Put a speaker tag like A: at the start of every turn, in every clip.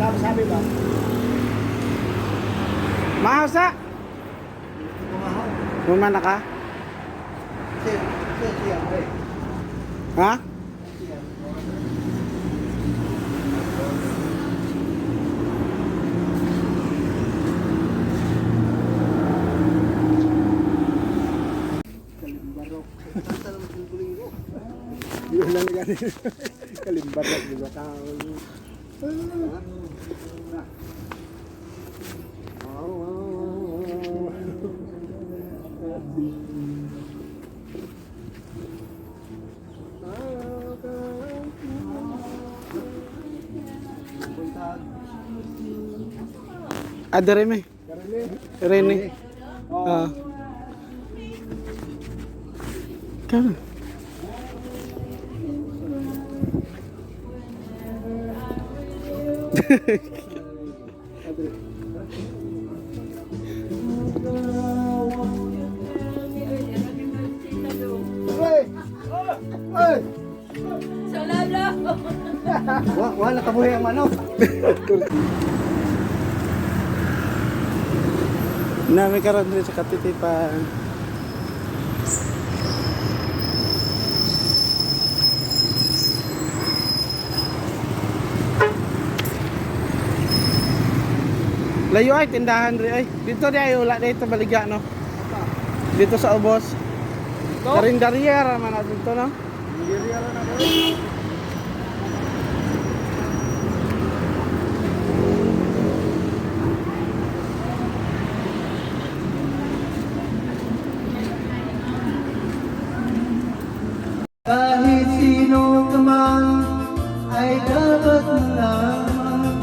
A: Sabi ba?
B: Mahasa. Bumana ka? Ha?
A: Yun lang ganun. Kalimbarak di ba tao?
B: Ada Rene. Rene. Ah. Kan.
A: Wala kabuhay ang manok.
B: Nami karon diri sa katitipan. Layo ay tindahan ri ay. Dito di ay wala dito baligya no. Dito sa ubos. Karinderya man na dito no.
A: Karinderya na na. Kahit sino ka man ay dapat malaman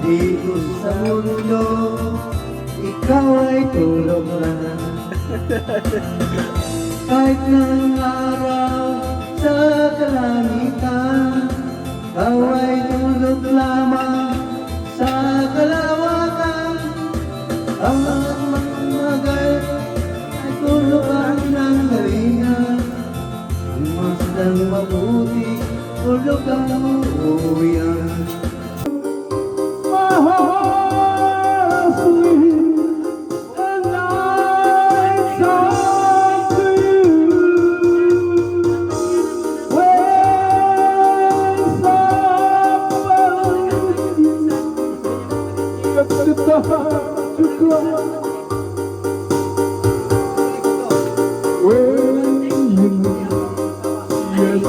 A: dito sa mundo, ikaw ay tulog na. Kahit ng araw sa kalangitan, ikaw ay tulog lamang sa kalawakan. Ang magmagay ay tulugan ng galingan. Masdang mabuti, ulog ang uuwian. And I talk to you when somebody gets the time to cry. When you yes,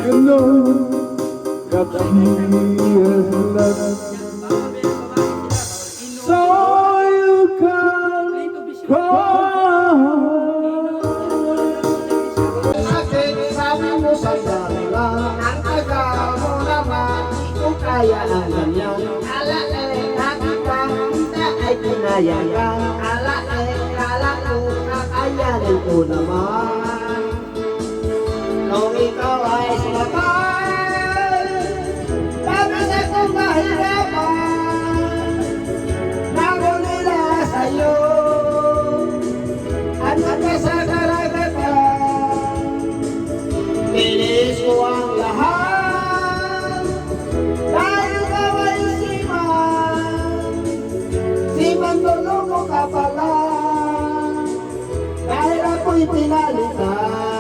A: you know that he is left. So you can call. Bakit sabi mo sa dalawa, ang tagal mo naman, kung kaya ang ganyan. Alala, nakita, kita ay pinayagan. Alala ko, kakayanin ko naman. Nung ikaw ay sumakay, bakit ako mahirapan? Bago nila sa'yo, ano ka sa karagatan? Pinis ko ang lahat, dahil ikaw ay siman tulong mo ka pala, dahil ako'y pinalitan.